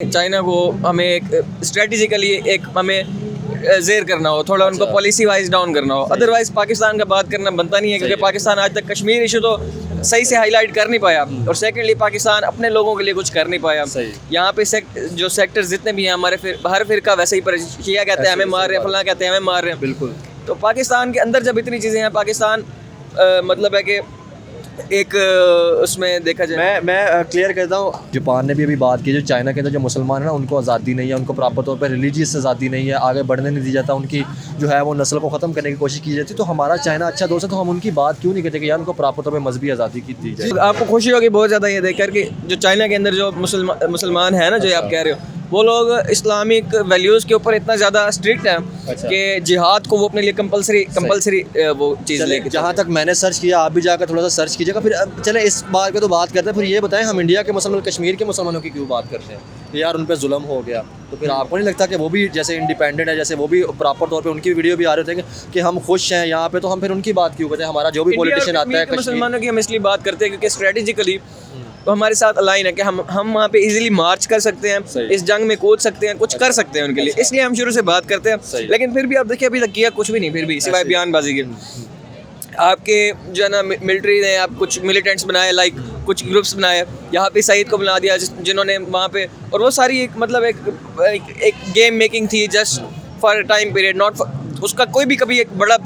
China को हमें एक स्ट्रेटेजिकली एक हमें जेर करना हो, थोड़ा उनको पॉलिसी वाइज डाउन करना हो। अदरवाइज पाकिस्तान का बात करना बनता नहीं है, क्योंकि पाकिस्तान आज तक कश्मीर इशू तो सही से हाईलाइट कर नहीं पाया, और सेकेंडली पाकिस्तान अपने लोगों के लिए कुछ कर नहीं पाया। यहाँ पे जो सेक्टर्स जितने भी हैं हमारे हर फिरका वैसे ही पर शिया कहते हैं हमें मार रहे हैं, फलाना कहते हैं हमें मार रहे हैं। बिल्कुल। तो पाकिस्तान के अंदर जब इतनी चीज़ें हैं, पाकिस्तान मतलब है कि एक उसमें देखा जाए, मैं क्लियर करता हूँ। जापान ने भी अभी बात की, जो चाइना के अंदर जो मुसलमान है ना, उनको आज़ादी नहीं है, उनको प्रॉपर तौर पर रिलीजियस आज़ादी नहीं है, आगे बढ़ने नहीं दी जाता, उनकी जो है वो नस्ल को ख़त्म करने की कोशिश की जाती है। तो हमारा चाइना अच्छा दोस्त है, तो हम उनकी बात क्यों नहीं करते कि यार उनको प्रॉपर तौर पर मजहबी आज़ादी की दी जाए। आपको खुशी होगी बहुत ज़्यादा ये देखकर कि जो चाइना के अंदर जो मुसलमान है ना, जो आप कह रहे हो, वो लोग इस्लामिक वैल्यूज़ के ऊपर इतना ज़्यादा स्ट्रिक्ट हैं कि जिहाद को वो अपने लिए कंपलसरी वो चीज़ लेके। जहाँ तक मैंने सर्च किया, आप भी जाकर थोड़ा सा सर्च कीजिएगा। फिर चले इस बात पे तो बात करते हैं, फिर ये बताएं हम इंडिया के मुसलमान कश्मीर के मुसलमानों की क्यों बात करते हैं कि यार उन पर जुल्म हो गया। तो फिर आपको नहीं लगता कि वो भी जैसे इंडिपेंडेंट है, जैसे वो भी प्रॉपर तौर पे उनकी वीडियो भी आ रहे थे कि हम खुश हैं यहाँ पे, तो हम फिर उनकी बात क्यों करते हैं? हमारा जो भी पॉलिटिशियन आता है मुसलमानों की हम इसलिए बात करते हैं क्योंकि स्ट्रेटेजिकली तो हमारे साथ अलाइन है कि हम वहाँ पे इजीली मार्च कर सकते हैं, इस जंग में कूद सकते हैं, कुछ कर सकते हैं उनके लिए, इसलिए हम शुरू से बात करते हैं। लेकिन फिर भी आप देखिए अभी तक किया कुछ भी नहीं, फिर भी सिवाय बयानबाजी के। आपके जो है ना मिलिट्री ने आप कुछ मिलिटेंट्स बनाए, लाइक कुछ ग्रुप्स बनाए, यहाँ पे सईद को बना दिया जिन्होंने वहाँ पे, और वो सारी एक मतलब एक गेम मेकिंग थी just for time period, not उसका कोई भी कभी एक बड़ा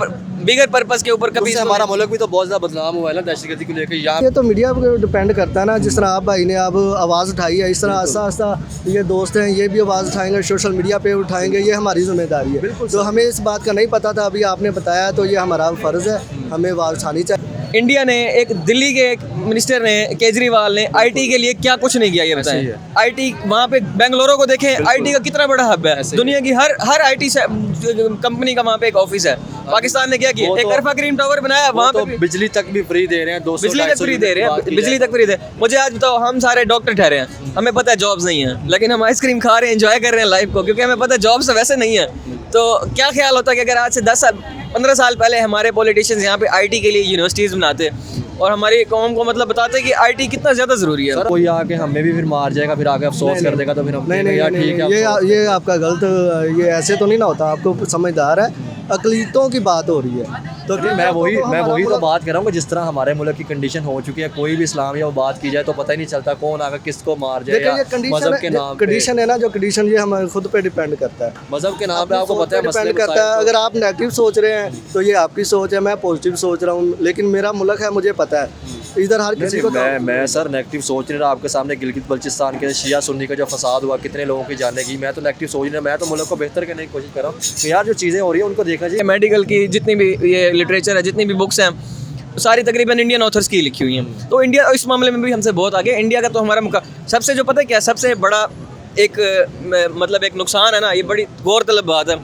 बिगर पर्पस के ऊपर कभी। हमारा मुल्क भी तो बहुत ज़्यादा बदनाम हुआ है ना दहशतगर्दी को लेकर। ये तो मीडिया पर डिपेंड करता है ना, जिस तरह आप भाई ने अब आवाज़ उठाई है, इस तरह आस्ता आस्ता ये दोस्त हैं ये भी आवाज़ उठाएंगे, सोशल मीडिया पे उठाएंगे, ये हमारी जिम्मेदारी है। तो हमें इस बात का नहीं पता था, अभी आपने बताया, तो ये हमारा फ़र्ज़ है, हमें आवाज़ उठानी चाहिए। इंडिया ने एक दिल्ली के एक मिनिस्टर ने, केजरीवाल ने आईटी के लिए क्या कुछ नहीं किया, ये बताएं। आईटी वहाँ पे बेंगलुरु को देखें, आईटी का कितना बड़ा हब है, दुनिया की हर आईटी कंपनी का वहाँ पे एक ऑफिस है। पाकिस्तान ने क्या किया, एक अरफा ग्रीन टावर बनाया, वहाँ पे बिजली तक भी फ्री दे रहे हैं, बिजली तक फ्री दे रहे हैं, बिजली तक फ्री दे। मुझे आज बताओ, हम सारे डॉक्टर ठहरे हैं, हमें पता है जॉब्स नहीं है, लेकिन हम आइसक्रीम खा रहे हैं, एंजॉय कर रहे हैं लाइफ को, क्योंकि हमें पता है जॉब्स वैसे नहीं है। तो क्या ख्याल होता है कि अगर आज से 10-15 साल पहले हमारे पॉलिटिशियंस यहाँ पे आईटी के लिए यूनिवर्सिटीज़ बनाते और हमारी कौम को मतलब बताते कि आईटी कितना ज़्यादा ज़रूरी है। कोई आके हमें भी फिर मार जाएगा, फिर आके अफसोस कर देगा, तो फिर हम नहीं, यार ठीक है। ये आपका गलत, ये ऐसे तो नहीं ना होता, आपको समझदार है, अकलीतों की बात हो रही है। तो मैं वही तो बात कर रहा हूँ कि जिस तरह हमारे मुल्क की कंडीशन हो चुकी है, कोई भी इस्लाम या वो बात की जाए तो पता ही नहीं चलता कौन आकर किसको मार जाए, या मजहब के नाम पे। कंडीशन है ना, जो कंडीशन ये हमारे खुद पे डिपेंड करता है, मजहब के नाम पे आपको पता है डिपेंड करता है। अगर आप नेगेटिव सोच रहे हैं तो ये आपकी सोच है, मैं पॉजिटिव सोच रहा हूँ, लेकिन मेरा मुल्क है, मुझे पता है इधर हर किसी को। मैं सर नेगेटिव सोच नहीं रहा, आपके सामने गिलगित बल्चिस्तान के शिया सुन्नी का जो फसाद हुआ, कितने लोगों की जाने की, मैं तो नेगेटिव सोच नहीं रहा, मैं तो मुल्क को बेहतर करने की कोशिश कर रहा हूँ कि यार जो चीज़ें हो रही है उनको देखना चाहिए। मेडिकल की जितनी भी ये लिटरेचर है, जितनी भी बुक्स हैं, सारी तकरीबन इंडियन ऑथर्स की लिखी हुई हैं। तो इंडिया इस मामले में भी हमसे बहुत आगे। इंडिया का तो हमारा सबसे जो पता है क्या, सबसे बड़ा एक मतलब एक नुकसान है ना, ये बड़ी गौरतलब बात है।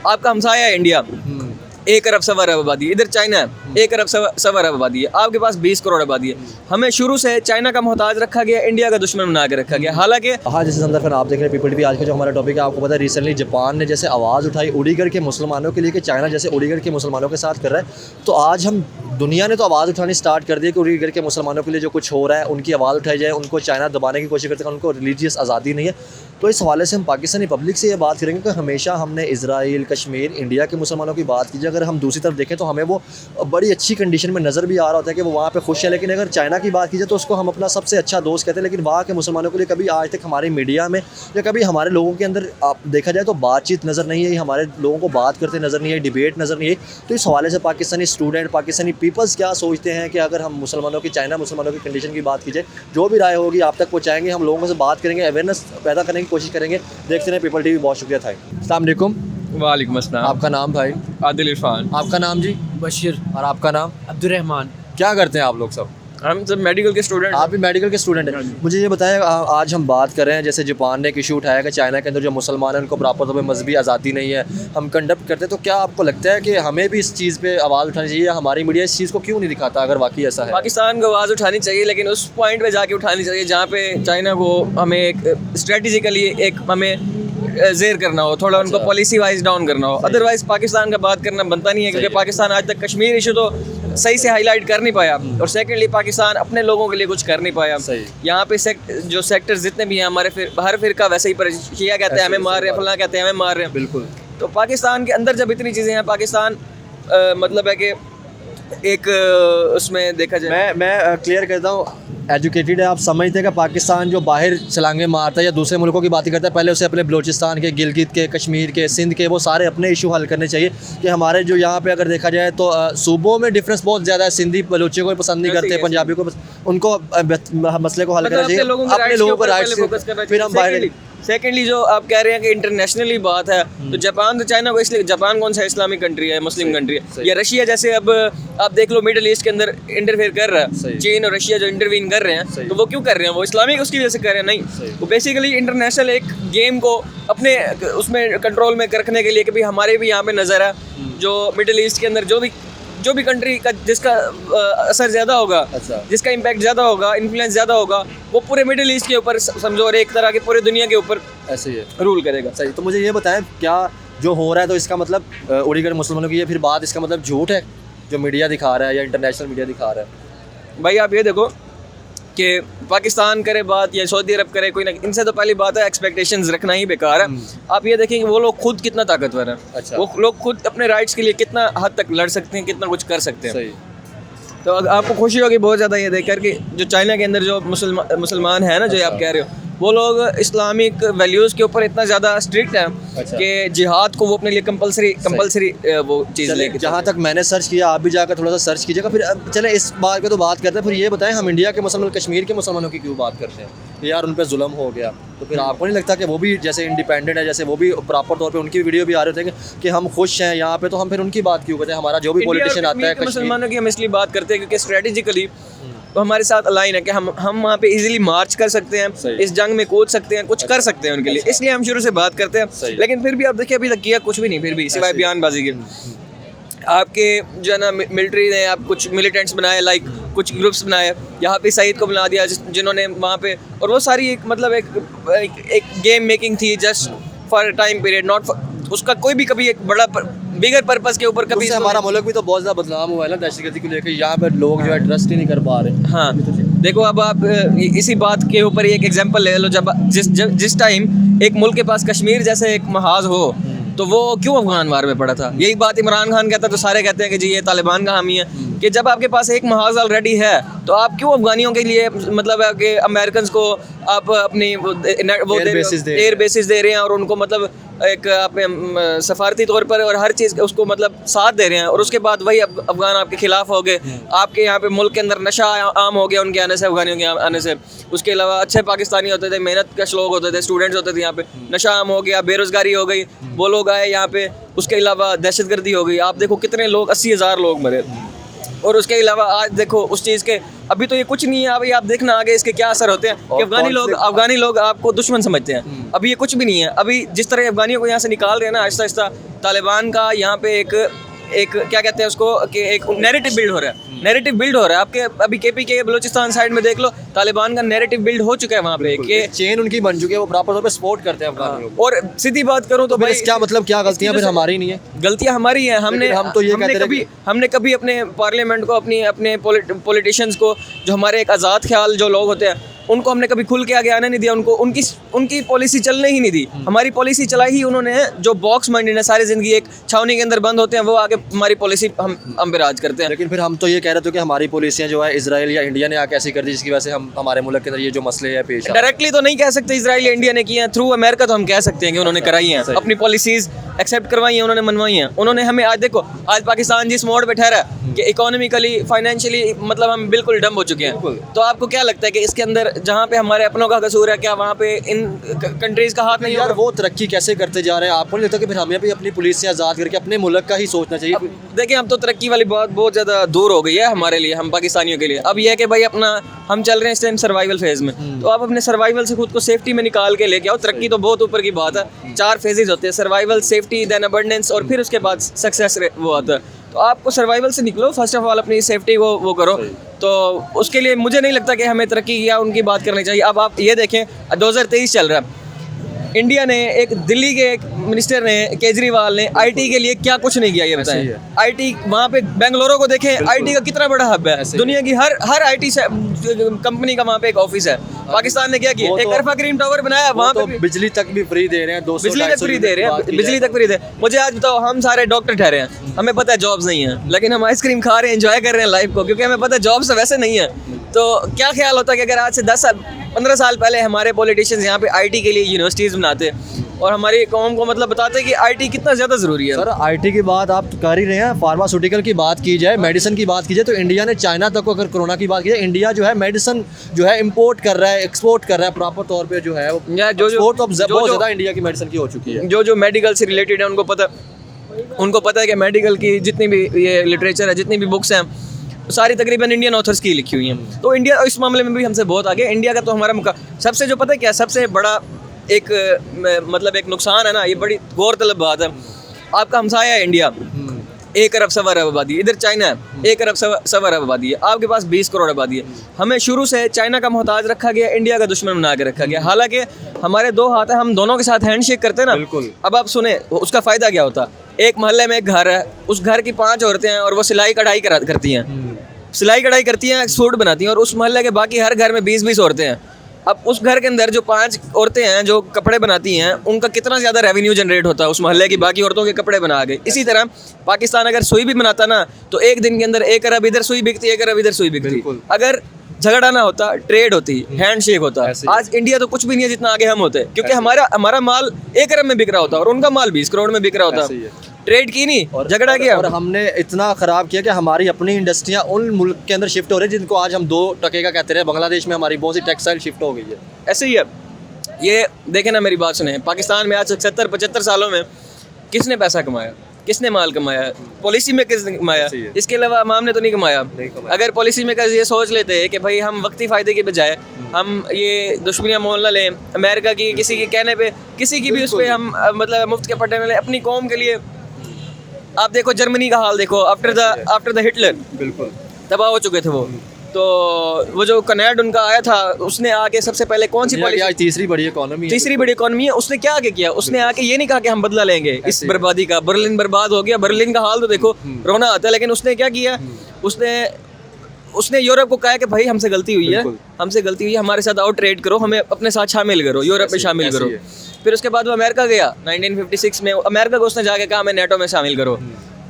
आपका हमसाया है इंडिया, 1 अरब सवा अरब आबादी, इधर चाइना है 1 अरब सवा अरब आबादी है, आपके पास 20 करोड़ आबादी है। हमें शुरू से चाइना का मोहताज रखा गया, इंडिया का दुश्मन बना के रखा गया। हालांकि हाँ, जैसे समझा आप देख रहे हैं पीपल टीवी, आज का जो हमारा टॉपिक है, आपको पता है रिसेंटली जापान ने जैसे आवाज़ उठाई उड़ीगढ़ के मुसलमानों के लिए कि चाइना जैसे उड़ीगढ़ के मुसलमानों के साथ कर रहा है, तो आज हम दुनिया ने तो आवाज़ उठानी स्टार्ट कर दी कि उड़ीगढ़ के मुसलमानों के लिए जो कुछ हो रहा है उनकी आवाज़ उठाई जाए, उनको चाइना दबाने की कोशिश करते हैं, उनको रिलीजियस आज़ादी नहीं है। तो इस हवाले से हम पाकिस्तानी पब्लिक से ये बात करेंगे कि हमेशा हमने इजराइल, कश्मीर, इंडिया के मुसलमानों की बात कीजिए, अगर हम दूसरी तरफ देखें तो हमें वो बड़ी अच्छी कंडीशन में नज़र भी आ रहा होता है कि वो वहाँ पे खुश है। लेकिन अगर चाइना की बात कीजिए तो उसको हम अपना सबसे अच्छा दोस्त कहते हैं, लेकिन वहाँ के मुसलमानों के लिए कभी आज तक हमारी मीडिया में या कभी हमारे लोगों के अंदर आप देखा जाए तो बातचीत नज़र नहीं आई, हमारे लोगों को बात करते नज़र नहीं आई, डिबेट नज़र नहीं आई। तो इस हवाले से पाकिस्तानी स्टूडेंट, पाकिस्तानी पीपल्स क्या सोचते हैं कि अगर हम मुसलमानों की, चाइना मुसलमानों की कंडीशन की बात की जाए, जो भी राय होगी आप तक पहुँचाएंगे, हम लोगों से बात करेंगे, अवेयरनेस पैदा करने की कोशिश करेंगे। देखते हैं पीपल टीवी, बहुत शुक्रिया था। अस्सलाम वालेकुम। वालेकुम अस्सलाम। आपका नाम भाई? आदिल इरफान। आपका नाम जी? बशीर। और आपका नाम? अब्दुर्रहमान। क्या करते हैं आप लोग सब? हम सब मेडिकल के स्टूडेंट। आप भी मेडिकल के स्टूडेंट हैं। मुझे ये बताएं, आज हम बात कर रहे हैं जैसे जापान ने एक इशू उठाया कि चाइना के अंदर जो मुसलमान हैं उनको प्रॉपर तौर पर मजहबी आज़ादी नहीं है, हम कंडक्ट करते हैं। तो क्या आपको लगता है कि हमें भी इस चीज़ पे आवाज़ उठानी चाहिए, या हमारी मीडिया इस चीज़ को क्यों नहीं दिखाता अगर वाकई ऐसा है? पाकिस्तान को आवाज़ उठानी चाहिए, लेकिन उस पॉइंट पे जाके उठानी चाहिए जहाँ पे चाइना को हमें एक स्ट्रेटेजिकली एक हमें जेर करना हो, थोड़ा उनको पॉलिसी वाइज डाउन करना हो। अदरवाइज पाकिस्तान का बात करना बनता नहीं है, क्योंकि पाकिस्तान आज तक कश्मीर इशू तो सही से हाईलाइट कर नहीं पाया, और सेकेंडली पाकिस्तान अपने लोगों के लिए कुछ कर नहीं पाया। यहाँ पे जो सेक्टर्स जितने भी हैं हमारे, हर फिरका वैसे ही शिया कहते हैं हमें मार रहे हैं, फलां कहते हैं हमें मार रहे हैं। बिल्कुल। तो पाकिस्तान के अंदर जब इतनी चीज़ें हैं, पाकिस्तान मतलब है कि एक उसमें देखा जाए, मैं क्लियर करता हूँ, एजुकेटेड है, आप समझते हैं कि पाकिस्तान जो बाहर छलांगे मारता है या दूसरे मुल्कों की बातें करता है, पहले उसे अपने बलूचिस्तान के, गिलगित के, कश्मीर के, सिंध के, वो सारे अपने इशू हल करने चाहिए। कि हमारे जो यहाँ पे अगर देखा जाए तो सूबों में डिफरेंस बहुत ज़्यादा है। सिंधी बलूचियों को पसंद नहीं करते, पंजाबियों को, उनको मसले को हल करना चाहिए, अपने लोगों को राइट्स, फिर हम बाहर। सेकेंडली जो आप कह रहे हैं कि इंटरनेशनली बात है, तो जापान तो चाइना को, इसलिए जापान कौन सा इस्लामिक कंट्री है, मुस्लिम कंट्री है, या रशिया जैसे अब आप देख लो मिडिल ईस्ट के अंदर इंटरफेयर कर रहा है, चीन और रशिया जो इंटरवीन कर रहे हैं, तो वो क्यों कर रहे हैं? वो इस्लामिक उसकी वजह से कर रहे हैं? नहीं, वो बेसिकली इंटरनेशनल एक गेम को अपने उसमें कंट्रोल में रखने के लिए कि भाई हमारे भी यहाँ पे नज़र है, जो मिडिल ईस्ट के अंदर जो भी कंट्री का जिसका असर ज़्यादा होगा, जिसका इम्पैक्ट ज़्यादा होगा, इन्फ्लुएंस ज़्यादा होगा, वो पूरे मिडिल ईस्ट के ऊपर समझो, और एक तरह के पूरे दुनिया के ऊपर ऐसे ही रूल करेगा। सही। तो मुझे ये बताएं, क्या जो हो रहा है तो इसका मतलब उड़ीगढ़ मुसलमानों की ये फिर बात, इसका मतलब झूठ है जो मीडिया दिखा रहा है या इंटरनेशनल मीडिया दिखा रहा है? भाई आप ये देखो कि पाकिस्तान करे बात या सऊदी अरब करे, कोई ना, इनसे तो पहली बात है एक्सपेक्टेशंस रखना ही बेकार है। आप ये देखें कि वो लोग खुद कितना ताकतवर हैं। अच्छा। वो लोग खुद अपने राइट्स के लिए कितना हद तक लड़ सकते हैं, कितना कुछ कर सकते हैं। सही। तो आपको खुशी होगी बहुत ज़्यादा ये देखकर कि जो चाइना के अंदर जो मुसलमान हैं ना, जो आप कह रहे हो, वो लोग इस्लामिक वैल्यूज़ के ऊपर इतना ज़्यादा स्ट्रिक्ट हैं कि जिहाद को वो अपने लिए कंपलसरी वो चीज़ लेके। जहाँ तक मैंने सर्च किया, आप भी जाकर थोड़ा सा सर्च कीजिएगा। फिर चले इस बात पे तो बात करते हैं, फिर ये बताएं, हम इंडिया के मुसलमान, कश्मीर के मुसलमानों की क्यों बात करते हैं कि यार उन पर जुल्म हो गया? तो फिर आपको नहीं लगता कि वो भी जैसे इंडिपेंडेंट है, जैसे वो भी प्रॉपर तौर पे उनकी वीडियो भी आ रहे थे कि हम खुश हैं यहाँ पे, तो हम फिर उनकी बात क्यों करते हैं? हमारा जो भी पॉलिटिशियन आता है मुसलमानों की हम इसलिए बात करते हैं क्योंकि स्ट्रेटेजिकली तो हमारे साथ अलाइन है कि हम वहाँ पे इजीली मार्च कर सकते हैं, इस जंग में कूद सकते हैं, कुछ कर सकते हैं उनके लिए, इसलिए हम शुरू से बात करते हैं। लेकिन फिर भी आप देखिए अभी तक किया कुछ भी नहीं, फिर भी सिवाय बयानबाजी के। आपके जो है ना मिलिट्री ने आप कुछ मिलिटेंट्स बनाए, लाइक कुछ ग्रुप्स बनाए, यहाँ पे सईद को बना दिया जिन्होंने वहाँ पे, और वो सारी एक मतलब एक गेम मेकिंग थी just for time period, not उसका कोई भी कभी एक बड़ा बिगर पर्पस के ऊपर कभी। हमारा मुल्क भी तो बहुत ज़्यादा बदनाम हुआ है ना दहशतगर्दी को लेकर, यहाँ पर लोग जो है ट्रस्ट ही नहीं कर पा रहे। हाँ देखो, अब आप इसी बात के ऊपर एक एग्जांपल ले लो, जब जिस टाइम एक मुल्क के पास कश्मीर जैसे एक महाज हो, तो वो क्यों अफगान वार में पड़ा था? यही बात इमरान खान कहता तो सारे कहते हैं कि जी ये तालिबान का हामी है। कि जब आपके पास एक महाज ऑलरेडी है, तो आप क्यों अफगानियों के लिए मतलब है कि अमेरिकन को आप अपनी वो एयर बेसिस दे रहे हैं, और उनको मतलब एक आप सफारती तौर पर और हर चीज़ उसको मतलब साथ दे रहे हैं, और उसके बाद वही अफगान आपके खिलाफ हो गए। आपके यहाँ पे मुल्क के अंदर नशा आम हो गया उनके आने से, अफगानियों के आने से। उसके अलावा अच्छे पाकिस्तानी होते थे, मेहनत कश लोग होते थे, स्टूडेंट्स होते थे, यहाँ पे नशा आम हो गया, बेरोज़गारी हो गई, वो लोग आए यहाँ पे। उसके अलावा दहशतगर्दी हो गई, आप देखो कितने लोग, 80,000 लोग मरे। और उसके अलावा आज देखो उस चीज़ के, अभी तो ये कुछ नहीं है, अभी आप देखना आगे इसके क्या असर होते हैं कि अफगानी लोग आपको दुश्मन समझते हैं। अभी ये कुछ भी नहीं है। अभी जिस तरह अफगानियों को यहाँ से निकाल रहे हैं ना आहिस्ता आहिस्ता, तालिबान का यहाँ पे एक क्या कहते हैं उसको, कि एक नैरेटिव बिल्ड हो रहा है, नैरेटिव बिल्ड हो रहा है। आपके अभी KPK बलूचिस्तान साइड में देख लो, तालिबान का नैरेटिव बिल्ड हो चुका है वहाँ पे, कि चेन उनकी बन चुकी है, वो प्रॉपर तौर पे सपोर्ट करते हैं अफगानियों को। और सीधी बात करूँ तो भाई क्या मतलब, क्या गलतियाँ फिर हमारी नहीं है? गलतियाँ हमारी हैं। हमने कभी अपने पार्लियामेंट को, अपने पॉलिटिशियंस को, जो हमारे एक आज़ाद ख्याल जो लोग होते हैं, उनको हमने कभी खुल के आगे आने नहीं दिया, उनको उनकी पॉलिसी चलने ही नहीं दी। हमारी पॉलिसी चलाई ही उन्होंने, जो बॉक्स माइंडेड है, सारी ज़िंदगी एक छावनी के अंदर बंद होते हैं, वो आगे हमारी पॉलिसी हम पे राज करते हैं। लेकिन फिर हम तो ये कह रहे थे कि हमारी पॉलिसियाँ जो है इजराइल या इंडिया ने आके ऐसी कर दी, जिसकी वजह से हमारे मुल्क के अंदर ये जो मसले हैं पेश। डायरेक्टली तो नहीं कह सकते इजराइल या इंडिया ने किए हैं, थ्रू अमेरिका तो हम कह सकते हैं कि उन्होंने कराई हैं, अपनी पॉलिसीज़ एक्सेप्ट करवाई हैं, उन्होंने मनवाई हैं। उन्होंने हमें आज देखो, आज पाकिस्तान जिस मोड़ पे ठहरा है कि इकोनॉमिकली, फाइनेंशियली मतलब हम बिल्कुल डम हो चुके हैं। तो आपको क्या लगता है कि इसके अंदर जहाँ पे हमारे अपनों का कसूर है, क्या वहाँ पे इन कंट्रीज़ का हाथ नहीं? यार वो तरक्की कैसे करते जा रहे हैं, आपको नहीं लगता कि फिर हमें भी अपनी पुलिस से आज़ाद करके अपने मुल्क का ही सोचना चाहिए? देखिए, हम तो तरक्की वाली बात बहुत ज़्यादा दूर हो गई है हमारे लिए, हम पाकिस्तानियों के लिए। अब यह है कि भाई हम चल रहे हैं इस टाइम सर्वाइवल फेज़ में, तो आप अपने सर्वाइवल से खुद को सेफ्टी में निकाल के लेके आओ। तरक्की तो बहुत ऊपर की बात है, 4 फेजेस होते हैं, सर्वाइवल, सेफ्टी, देन अबंडेंस, और फिर उसके बाद सक्सेस वो आता है। तो आपको सर्वाइवल से निकलो, फर्स्ट ऑफ ऑल अपनी सेफ्टी वो करो। तो उसके लिए मुझे नहीं लगता कि हमें तरक्की या उनकी बात करनी चाहिए। अब आप ये देखें, 2023 चल रहा है, इंडिया ने एक दिल्ली के एक मिनिस्टर ने केजरीवाल ने आईटी के लिए क्या कुछ नहीं किया ये बताएं। आईटी वहाँ पे बेंगलुरु को देखें, आईटी का कितना बड़ा हब है, दुनिया की हर आईटी कंपनी का वहाँ पे एक ऑफिस है। पाकिस्तान ने क्या किया, एक तरफा ग्रीन टावर बनाया, वहाँ पे बिजली तक भी फ्री दे रहे हैं, 200 बिजली तक फ्री दे रहे हैं, बिजली तक फ्री दे। मुझे आज बताओ, हम सारे डॉक्टर ठहरे हैं, हमें पता है जॉब्स नहीं है, लेकिन हम आइसक्रीम खा रहे हैं, एंजॉय कर रहे हैं लाइफ को, क्योंकि हमें पता है जॉब्स वैसे नहीं है। तो क्या ख्याल होता है कि अगर आज से 10-15 साल पहले हमारे पॉलिटिशियंस यहाँ पे आईटी के लिए यूनिवर्सिटीज़ बनाते और हमारी कौम को मतलब बताते कि आईटी कितना ज़्यादा ज़रूरी है। सर आईटी की बात आप कर ही रहे हैं, फार्मास्यूटिकल की बात की जाए, मेडिसिन की बात की जाए, तो इंडिया ने चाइना तक को, अगर कोरोना की बात की जाए, इंडिया जो है मेडिसिन जो है इंपोर्ट कर रहा है, एक्सपोर्ट कर रहा है प्रॉपर तौर पे जो है, एक्सपोर्ट तो बहुत ज़्यादा इंडिया की मेडिसिन की हो चुकी है। जो मेडिकल से रिलेटेड है उनको पता है कि मेडिकल की जितनी भी ये लिटरेचर है, जितनी भी बुक्स हैं, सारी तकरीबन इंडियन ऑथर्स की लिखी हुई हैं। तो इंडिया इस मामले में भी हमसे बहुत आगे। इंडिया का तो हमारा सबसे जो पता है क्या, सबसे बड़ा एक मतलब एक नुकसान है ना, ये बड़ी गौरतलब बात है। आपका हमसाया है इंडिया, 1 अरब 1.25 अरब आबादी, इधर चाइना है 1 अरब 1.25 अरब आबादी है, आपके पास 20 करोड़ आबादी है। हमें शुरू से चाइना का मोहताज रखा गया, इंडिया का दुश्मन बना के रखा गया। हालांकि हमारे 2 हाथ हैं, हम दोनों के साथ हैंडशेक करते हैं ना। बिल्कुल। अब आप सुने उसका फ़ायदा क्या होता। एक मोहल्ले में एक घर है, उस घर की 5 औरतें हैं और वो सिलाई कढ़ाई करती हैं, सिलाई कढ़ाई करती हैं, सूट बनाती हैं, और उस मोहल्ले के बाकी हर घर में 20-20 औरतें हैं। अब उस घर के अंदर जो 5 औरतें हैं जो कपड़े बनाती हैं, उनका कितना ज़्यादा रेवेन्यू जनरेट होता है उस मोहल्ले की बाकी औरतों के कपड़े बना के। इसी तरह पाकिस्तान अगर सुई भी बनाता ना, तो एक दिन के अंदर 1 अरब इधर सुई बिकती, 1 अरब इधर सुई बिकती। अगर झगड़ा ना होता, ट्रेड होती, हैंडशेक होता। आज इंडिया तो कुछ भी नहीं है जितना आगे हम होते, क्योंकि हमारा माल 1 अरब में बिक रहा होता और उनका माल 20 करोड़ में बिक रहा होता। ट्रेड की नहीं, झगड़ा किया। और हमने इतना ख़राब किया कि हमारी अपनी इंडस्ट्रियाँ उन मुल्क के अंदर शिफ्ट हो रही है जिनको आज हम 2 टके का कहते रहे। बांग्लादेश में हमारी बहुत सी टेक्सटाइल शिफ्ट हो गई है। ऐसे ही है ये, देखें ना, मेरी बात सुने। पाकिस्तान में आज 70-75 सालों में किसने पैसा कमाया, किसने माल कमाया, पॉलिसी मेकर्स ने कमाया, इसके अलावा अवाम ने तो नहीं कमाया। अगर पॉलिसी मेकर्स ये सोच लेते हैं कि भाई हम वक्ती फ़ायदे के बजाय हम ये दुश्मनियाँ मोल ना लें, अमेरिका की किसी के कहने पे, किसी की भी उस पर हम मतलब मुफ्त के पट्टे न लें अपनी कौम के लिए। आप देखो जर्मनी का हाल देखो, आफ्टर द हिटलर बिल्कुल तबाह हो चुके थे वो। तो वो जो कनाड उनका आया था, उसने आके सबसे पहले कौन सी पॉलिसी, तीसरी बड़ी इकोनॉमी है, उसने क्या आगे किया, उसने आके ये नहीं कहा कि हम बदला लेंगे इस बर्बादी का। बर्लिन बर्बाद हो गया, बर्लिन का हाल तो देखो, रोना आता है। लेकिन उसने क्या किया, उसने यूरोप को कहा कि भाई हमसे गलती हुई है, हमारे साथ आओ ट्रेड करो, हमें अपने साथ शामिल करो, यूरोप में शामिल करो। फिर उसके बाद वो अमेरिका गया 1956 में, अमेरिका को उसने जाके कहा मैं नेटो में शामिल करो।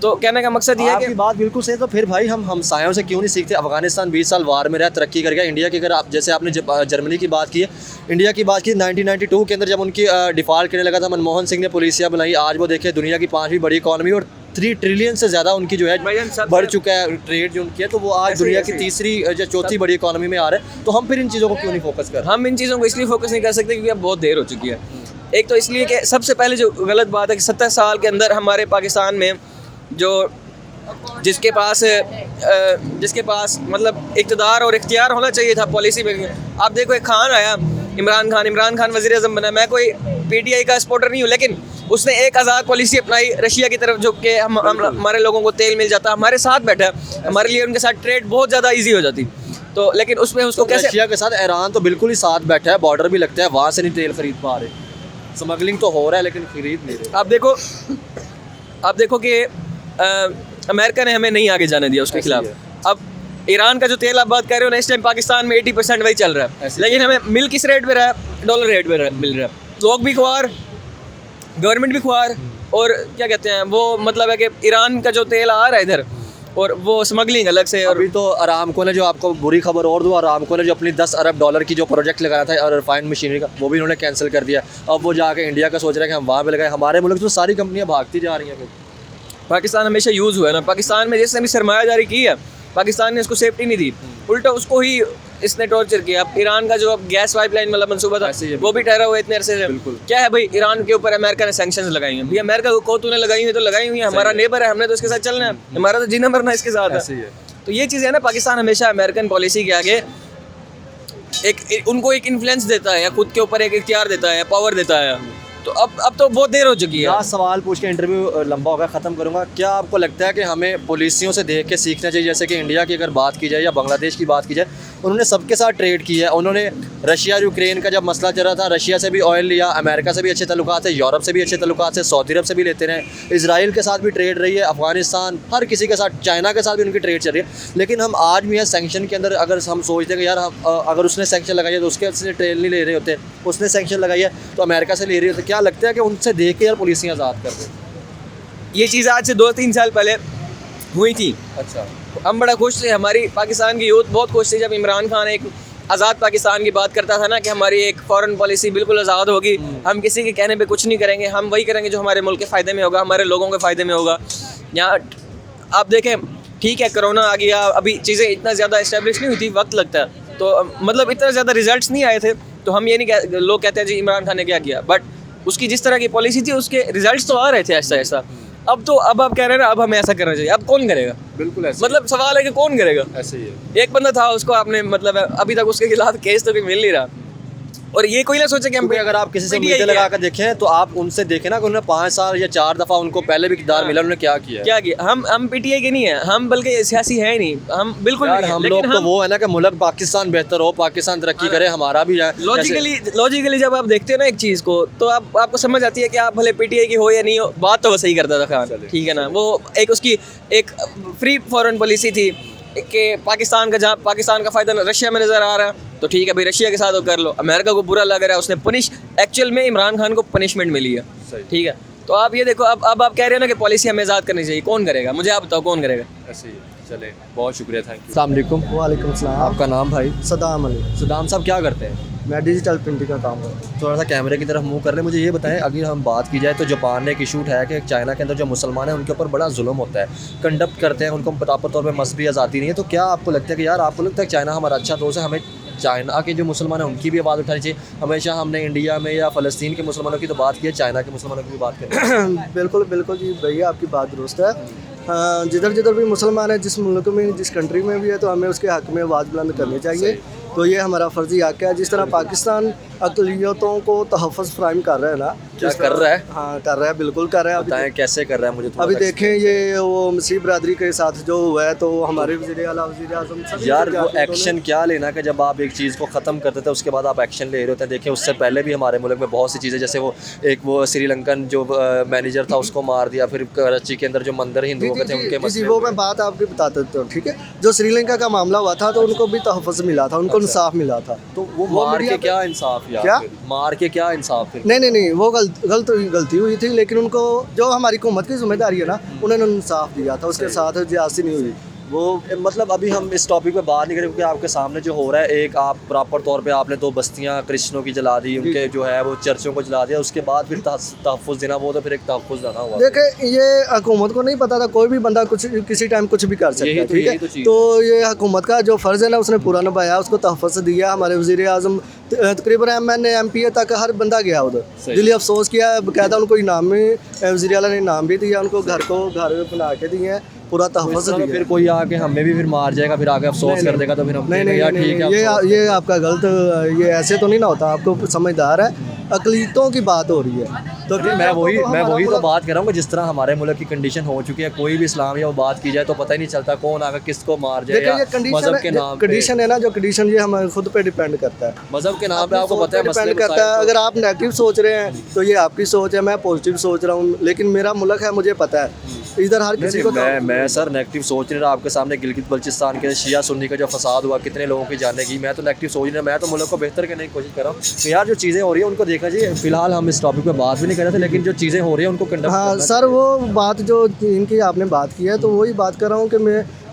तो कहने का मकसद ये है कि बात बिल्कुल सही। तो फिर भाई हम हमसायों से क्यों नहीं सीखते। अफगानिस्तान 20 साल वार में रहा, तरक्की कर गया। इंडिया की अगर आप, जैसे आपने जर्मनी की बात की है, इंडिया की बात की 1992 के अंदर जब उनकी डिफ़ॉल्ट करने लगा था, मनमोहन सिंह ने पॉलिसियाँ बनाई। आज वो देखिए दुनिया की 5वीं बड़ी इकॉनमी और 3 ट्रिलियन से ज़्यादा उनकी जो है बढ़ चुका है ट्रेड जो उनकी है। तो वो आज दुनिया की 3री या 4थी बड़ी इकॉनमी में आ रहे हैं। तो हम फिर इन चीज़ों को क्यों नहीं फोकस कर रहे। हम इन चीज़ों को इसलिए फोकस नहीं कर सकते क्योंकि अब बहुत देर हो चुकी है। एक तो इसलिए कि सबसे पहले जो गलत बात है कि 70 साल के अंदर हमारे पाकिस्तान में जो जिसके पास मतलब इक़्तिदार और इख्तियार होना चाहिए था पॉलिसी में। आप देखो एक खान आया, इमरान खान वज़ीर-ए-आज़म बना। मैं कोई PTI का सपोर्टर नहीं हूँ, लेकिन उसने एक आज़ाद पॉलिसी अपनाई, रशिया की तरफ झुक के हमारे लोगों को तेल मिल जाता, हमारे साथ बैठा, हमारे लिए उनके साथ ट्रेड बहुत ज़्यादा ईजी हो जाती। तो लेकिन उसमें उसको कैसे, रशिया के साथ ईरान तो बिल्कुल ही साथ बैठा है, बॉर्डर भी लगता है, वहाँ से नहीं तेल खरीद पा रहे। स्मगलिंग तो हो रहा है लेकिन खरीद नहीं रहे। आप देखो कि अमेरिका ने हमें नहीं आगे जाने दिया उसके खिलाफ। अब ईरान का जो तेल आप बात कर रहे हो ना, इस टाइम पाकिस्तान में 80% वही चल रहा है, लेकिन हमें मिल किस रेट पे रहा है, डॉलर रेट पे मिल रहा है। लोग भी खुआर, गवर्नमेंट भी खुआर, और क्या कहते हैं वो, मतलब है कि ईरान का जो तेल आ रहा है इधर, और वो स्मगलिंग अलग से। और अभी तो अरामको ने, जो आपको बुरी खबर और दूँ, अरामको ने जो अपनी 10 अरब डॉलर की जो प्रोजेक्ट लगाया था और रिफाइंड मशीनरी का, वो भी उन्होंने कैंसिल कर दिया। अब वो जाके इंडिया का सोच रहे हैं कि हम वहाँ पे लगाएं। हमारे मुल्क तो सारी कंपनियाँ भागती जा रही हैं। पाकिस्तान हमेशा यूज़ हुआ है ना, पाकिस्तान में जिसने भी सरमायादारी की है, पाकिस्तान ने इसको सेफ्टी नहीं दी, उल्टा उसको ही इसने टॉर्चर किया। अब ईरान का जो अब गैस पाइपलाइन वाला मंसूबा था, वो भी ठहरा हुआ है इतने अरसे से। क्या है भाई, ईरान के ऊपर अमेरिका ने सैंक्शंस लगाई हैं। भैया अमेरिका को तूने लगाई हुई तो लगाई हुई है, हमारा नेबर है, हमने तो इसके साथ चलना है, हमारा तो जीना मरना इसके साथ है। तो ये चीज़ है ना, पाकिस्तान हमेशा अमेरिकन पॉलिसी के आगे उनको एक इन्फ्लुएंस देता है, या खुद के ऊपर एक इख्तियार देता है, पावर देता है। तो अब तो बहुत देर हो चुकी है। सवाल पूछ के इंटरव्यू लंबा होगा, ख़त्म करूँगा। क्या आपको लगता है कि हमें पॉलिसियों से देख के सीखना चाहिए, जैसे कि इंडिया की अगर बात की जाए या बांग्लादेश की बात की जाए, उन्होंने सबके साथ ट्रेड किया है। उन्होंने रशिया यूक्रेन का जब मसला चल रहा था, रशिया से भी ऑयल लिया, अमेरिका से भी अच्छे तल्लुकात है, यूरोप से भी अच्छे तल्लुकात है, सऊदी अरब से भी लेते रहे, इजराइल के साथ भी ट्रेड रही है, अफगानिस्तान, हर किसी के साथ, चाइना के साथ भी उनकी ट्रेड चल रही है। लेकिन हम आज भी हैं सेंक्शन के अंदर, अगर हम सोचते हैं कि यार अगर उसने सेंक्शन लगाई है तो उसके से ट्रेड नहीं ले रहे होते, उसने सेंक्शन लगाई है तो अमेरिका से ले रही होते, क्या लगता है कि उनसे देख के यार पुलिसियाँ आज़ाद कर दें? ये चीज़ आज से 2-3 साल पहले हुई थी। अच्छा, हम बड़ा खुश थे, हमारी पाकिस्तान की यूथ बहुत खुश थी जब इमरान खान एक आज़ाद पाकिस्तान की बात करता था ना, कि हमारी एक फॉरेन पॉलिसी बिल्कुल आज़ाद होगी, हम किसी के कहने पे कुछ नहीं करेंगे, हम वही करेंगे जो हमारे मुल्क के फ़ायदे में होगा, हमारे लोगों के फ़ायदे में होगा। यहाँ आप देखें, ठीक है कोरोना आ गया, अभी चीज़ें इतना ज़्यादा इस्टेब्लिश नहीं हुई थी, वक्त लगता है, तो मतलब इतना ज़्यादा रिजल्ट्स नहीं आए थे, तो हम ये नहीं लोग कहते हैं जी इमरान खान ने क्या किया, बट उसकी जिस तरह की पॉलिसी थी उसके रिजल्ट्स तो आ रहे थे ऐसा ऐसा। अब आप कह रहे हैं ना अब हमें ऐसा करना चाहिए, अब कौन करेगा? बिल्कुल ऐसे मतलब सवाल है कि कौन करेगा? ऐसे ही है। एक बंदा था, उसको आपने मतलब अभी तक उसके खिलाफ केस तो कोई मिल नहीं रहा, और ये कोई ना सोचे कि हम, क्योंकि अगर आप किसी से PTI मीटर क्या लगा है? कर देखें तो आप उनसे देखें ना कि उन्होंने 5 साल या 4 दफ़ा उनको पहले भी इक़्तिदार मिला, उन्होंने क्या किया है। क्या किया? हम पीटीआई के नहीं है, हम बल्कि सियासी है ही नहीं, हम बिल्कुल यार नहीं हैं, हम लेकिन लोग तो वो है ना कि मुल्क पाकिस्तान बेहतर हो, पाकिस्तान तरक्की करे, हमारा भी है। लॉजिकली जब आप देखते हो ना एक चीज़ को, तो आपको समझ आती है कि आप भले पीटीआई की हो या नहीं हो, बात तो वो सही करता था खान, ठीक है ना। वो एक उसकी एक फ्री फॉरेन पॉलिसी थी कि पाकिस्तान का, जहाँ पाकिस्तान का फ़ायदा रशिया में नज़र आ रहा है तो ठीक है भाई रशिया के साथ वो कर लो, अमेरिका को बुरा लग रहा है, उसने एक्चुअल में इमरान खान को पनिशमेंट मिली है, ठीक है। तो आप ये देखो, अब आप कह रहे हो ना कि पॉलिसी हमें आज़ाद करनी चाहिए, कौन करेगा? मुझे आप बताओ कौन करेगा? ऐसे ही चले, बहुत शुक्रिया, थैंक यू। अस्सलाम वालेकुम। वालेकुम सलाम। आपका नाम भाई? सदाम अली। सदाम साहब क्या करते हैं? मैं डिजिटल प्रिंटिंग का काम करता हूँ। थोड़ा सा कैमरे की तरफ मुंह कर ले, मुझे ये बताएं, अगर हम बात की जाए तो जापान ने एक इशू उठाया कि चाइना के अंदर जो मुसलमान हैं उनके ऊपर बड़ा जुल्म होता है, कंडक्ट करते हैं, उनको प्रॉपर तौर पे मजहबी आज़ादी नहीं है। तो क्या आपको लगता है कि यार, आपको लगता है चाइना हमारा अच्छा दोस्त है, हमें चाइना के जो मुसलमान हैं उनकी भी आवाज़ उठानी चाहिए? हमेशा हमने इंडिया में या फ़लस्तीन के मुसलमानों की तो बात की है, चाइना के मुसलमानों की भी बात करें। बिल्कुल बिल्कुल जी भैया, आपकी बात दुरुस्त है। जिधर जिधर भी मुसलमान है, जिस मुल्क में, जिस कंट्री में भी है, तो हमें उसके हक़ में आवाज़ बुलंद करनी चाहिए। तो ये हमारा फ़र्ज़ी हक़ है। जिस तरह पाकिस्तान अक़लियतों को तहफ़्फ़ुज़ फ़राहम कर रहा है ना, क्या कर रहा है? हाँ कर रहा है, बिल्कुल कर रहा है। बताएं कैसे कर रहा है, मुझे अभी देखें ये वो मसीह बरादरी के साथ जो हुआ है, तो हमारे वज़ीर आला, वज़ीर आज़म सभी यार वो एक्शन क्या लेना कि जब आप एक चीज़ को ख़त्म करते थे उसके बाद आप एक्शन ले रहे होते हैं। देखिए उससे पहले भी हमारे मुल्क में बहुत सी चीज़ें, जैसे वो श्रीलंकन जो मैनेजर था उसको मार दिया, फिर कराची के अंदर जो मंदिर हिंदुओं के थे उनके मसले, वो मैं बात आपकी बता देता हूँ, ठीक है। जो श्रीलंका का मामला हुआ था तो उनको भी तहफ़्फ़ुज़ मिला था, उनको इंसाफ मिला था। तो वो मार के क्या इंसाफ यार? क्या मार के क्या इंसाफ? नहीं, वो गलती हुई थी, लेकिन उनको जो हमारी हुकूमत की जिम्मेदारी है ना, उन्होंने इंसाफ दिया था, उसके साथ ज्यादती नहीं हुई। वो मतलब अभी हम इस टॉपिक पे बात नहीं करें क्योंकि आपके सामने जो हो रहा है, एक आप प्रॉपर तौर पे आपने 2 बस्तियां क्रिश्चियनों की जला दी, उनके जो है वो चर्चों को जला दिया, उसके बाद फिर तहफ़्फ़ुज़ देना, वो तो फिर एक तहफ़्फ़ुज़ देना हुआ। देखिए ये हुकूमत को नहीं पता था, कोई भी बंदा कुछ किसी टाइम कुछ भी कर सकता है, ठीक है। तो ये हुकूमत का जो फ़र्ज़ है ना, उसने पूरा निभाया, उसको तहफ़्फ़ुज़ दिया। हमारे वज़ीर आज़म तकरीबन MNA MPA तक हर बंदा गया उधर, दिली अफसोस किया, बाकायदा उनको इनाम में वज़ीर आला ने इनाम भी दिया, उनको घर बना के दिए हैं, पूरा तहफ़्फ़ुज़ दिया। फिर कोई आके हमें भी फिर मार जाएगा, फिर आके अफसोस कर देगा, तो फिर हम नहीं, ये आपका गलत, ये ऐसे तो नहीं ना होता, आपको समझदार है, अक़लियतों की बात हो रही है। तो मैं वही तो बात कर रहा हूँ कि जिस तरह हमारे मुल्क की कंडीशन हो चुकी है, कोई भी इस्लाम या वो बात की जाए तो पता ही नहीं चलता कौन आकर किसको मार जाएगा। मज़हब के नाम पे कंडीशन है ना, जो कंडीशन ये हमारे खुद पे डिपेंड करता है, मज़हब के नाम पे आपको पता है डिपेंड करता है। अगर आप नेगेटिव सोच रहे हैं तो ये आपकी सोच है, मैं पॉजिटिव सोच रहा हूँ, लेकिन मेरा मुल्क है, मुझे पता है इधर हर किसी को। मैं सर नेगेटिव सोच नहीं रहा, आपके सामने गिलगित बल्चिस्तान के शिया सुन्नी का जो फसाद हुआ, कितने लोगों की जाने की, मैं तो नेगेटिव सोच नहीं रहा, मैं तो मुल्क को बेहतर करने की कोशिश कर रहा हूँ। तो यार जो चीज़ें हो रही है उनको देखना चाहिए। फिलहाल हम इस टॉपिक पे बात भी नहीं कर रहे थे, लेकिन जो चीज़ें हो रही है उनको कंडक्ट। हाँ सर, वो बात जो इनकी आपने बात की है, तो वही बात कर रहा हूँ कि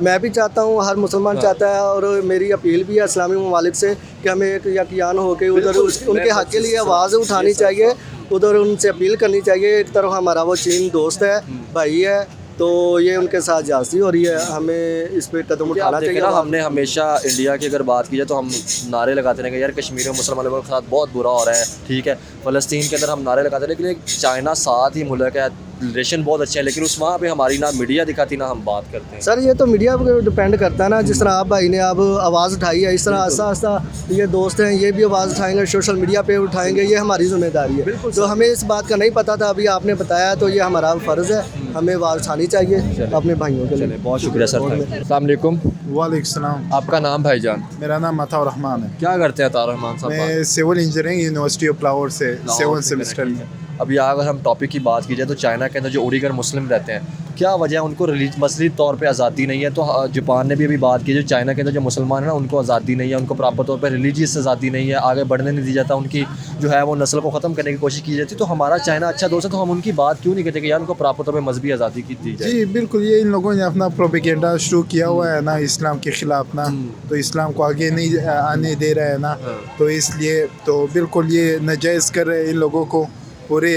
मैं भी चाहता हूँ, हर मुसलमान चाहता है, और मेरी अपील भी है इस्लामी ममालिक से कि हमें एक यकीन हो के उधर उनके हक़ के लिए आवाज़ उठानी चाहिए, उधर उनसे अपील करनी चाहिए। एक तरफ हमारा वो चीन दोस्त है, भाई है, तो ये उनके साथ जाती हो रही है, हमें इस पर कदम उठाना चाहिए। हमने हमेशा इंडिया की अगर बात की जाए तो हम नारे लगाते रहे यार कश्मीर में मुसलमानों के साथ बहुत बुरा हो रहा है, ठीक है। फ़लस्तीन के अंदर हम नारे लगाते हैं, लेकिन एक चाइना साथ ही मुल्क है, रिलेशन बहुत अच्छे हैं, लेकिन उस वहाँ पे हमारी ना मीडिया दिखाती ना हम बात करते हैं। सर ये तो मीडिया पर डिपेंड करता है ना, जिस तरह आप भाई ने अब आवाज़ उठाई है, इस तरह आस्ता आस्ता ये दोस्त हैं ये भी आवाज़ उठाएंगे, सोशल मीडिया पे उठाएंगे, ये हमारी जिम्मेदारी है। तो हमें इस बात का नहीं पता था, अभी आपने बताया तो ये हमारा फ़र्ज़ है, हमें आवाज़ उठानी चाहिए अपने भाइयों के लिए। बहुत शुक्रिया सर। अस्सलाम वालेकुम। वालेकुम सलाम। आपका नाम भाईजान? मेरा नाम अताउर रहमान है। क्या करते हैं अताउर रहमान साहब? मैं civil engineering university of Lahore से लाहौर 7 से सेमेस्टर में। अभी अगर हम टॉपिक की बात की जाए तो चाइना के अंदर जो उड़ीगर मुस्लिम रहते हैं, क्या वजह है उनको मसली तौर पे आज़ादी नहीं है? तो जापान ने भी अभी बात की, जो चाइना के अंदर जो मुसलमान है ना उनको आज़ादी नहीं है, उनको प्रॉपर तौर पे रिलीजियस आज़ादी नहीं है, आगे बढ़ने नहीं दी जाता, उनकी जो है वो नस्ल को ख़त्म करने की कोशिश की जाती है। तो हमारा चाइना अच्छा दोस्त है, तो हम उनकी बात क्यों नहीं करते कि यार उनको प्रॉपर तौर पर मजहबी आज़ादी की दी जाए? जी बिल्कुल, ये इन लोगों ने अपना प्रोपेगेंडा शुरू किया हुआ है ना इस्लाम के ख़िलाफ़ ना, तो इस्लाम को आगे नहीं आने दे रहा है ना, तो इसलिए तो बिल्कुल ये नाजायज़ कर रहे हैं। इन लोगों को पूरे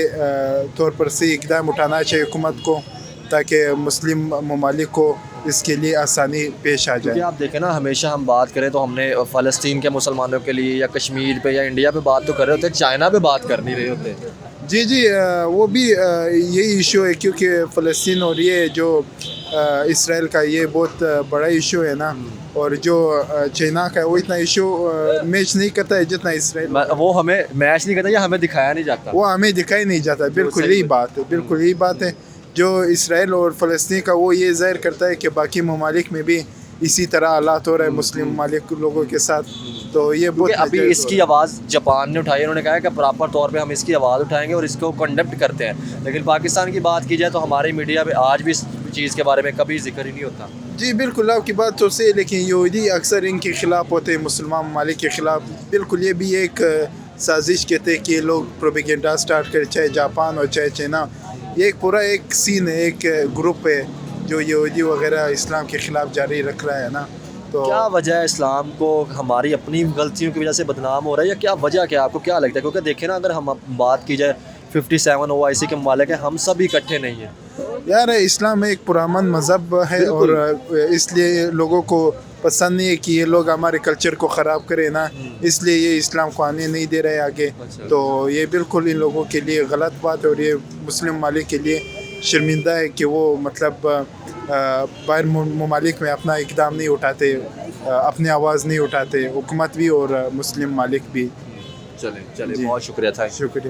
तौर पर से इक़दाम उठाना चाहिए हुकूमत को, ताकि मुस्लिम ममालिक को इसके लिए आसानी पेश आ क्योंकि जाए। आप देखें ना, हमेशा हम बात करें तो हमने फ़लस्तीन के मुसलमानों के लिए या कश्मीर पे या इंडिया पे बात तो कर रहे होते, चाइना पे बात कर नहीं रहे होते। जी जी, वो भी यही इशू है, क्योंकि फ़लस्तीन और ये जो इसराइल का ये बहुत बड़ा इशू है ना, और जो चाइना का है वो इतना इशू मैच नहीं करता है जितना इसराइल। वो हमें मैच नहीं करता या हमें दिखाया नहीं जाता। वो हमें दिखाई नहीं जाता। बिल्कुल सही यही बात है, बिल्कुल यही बात है। जो इसराइल और फ़लस्तीन का वो ये ज़ाहिर करता है कि बाकी ममालिक में भी इसी तरह हालात हो रहा है मुस्लिम ममालिक लोगों के साथ, तो ये बहुत अभी इसकी आवाज़ जापान ने उठाई, उन्होंने कहा कि प्रॉपर तौर पे हम इसकी आवाज़ उठाएंगे और इसको कंडक्ट करते हैं। लेकिन पाकिस्तान की बात की जाए तो हमारी मीडिया में आज भी इस चीज़ के बारे में कभी जिक्र ही नहीं होता। जी बिल्कुल, आपकी बात तो सही है, लेकिन यहूदी अक्सर इनके ख़िलाफ़ होते हैं, मुसलमान ममालिक के ख़िलाफ़। बिल्कुल ये भी एक साजिश कहते हैं कि ये लोग प्रोपेगेंडा स्टार्ट करें, चाहे जापान और चाहे चाइना। ये एक पूरा एक सीन है, एक ग्रुप है जो यहूदी वगैरह इस्लाम के ख़िलाफ़ जारी रख रहा है ना। तो क्या वजह है इस्लाम को हमारी अपनी गलतियों की वजह से बदनाम हो रहा है, या क्या वजह क्या आपको क्या लगता है? क्योंकि देखें ना, अगर हम बात की जाए 57 OIC के ममालिक है, हम सब इकट्ठे नहीं हैं यार। इस्लाम एक पुरामन मज़हब है और इसलिए लोगों को पसंद नहीं है कि ये लोग हमारे कल्चर को ख़राब करें ना, इसलिए ये इस्लाम को आने नहीं दे रहे आगे। तो ये बिल्कुल इन लोगों के लिए गलत बात है, और ये मुस्लिम ममालिक के लिए शर्मिंदा है कि वो मतलब बाहर ममालिक में अपना इक़दाम नहीं उठाते, अपनी आवाज़ नहीं उठाते, हुकूमत भी और मुस्लिम ममालिक भी। चले बहुत शुक्रिया था। शुक्रिया।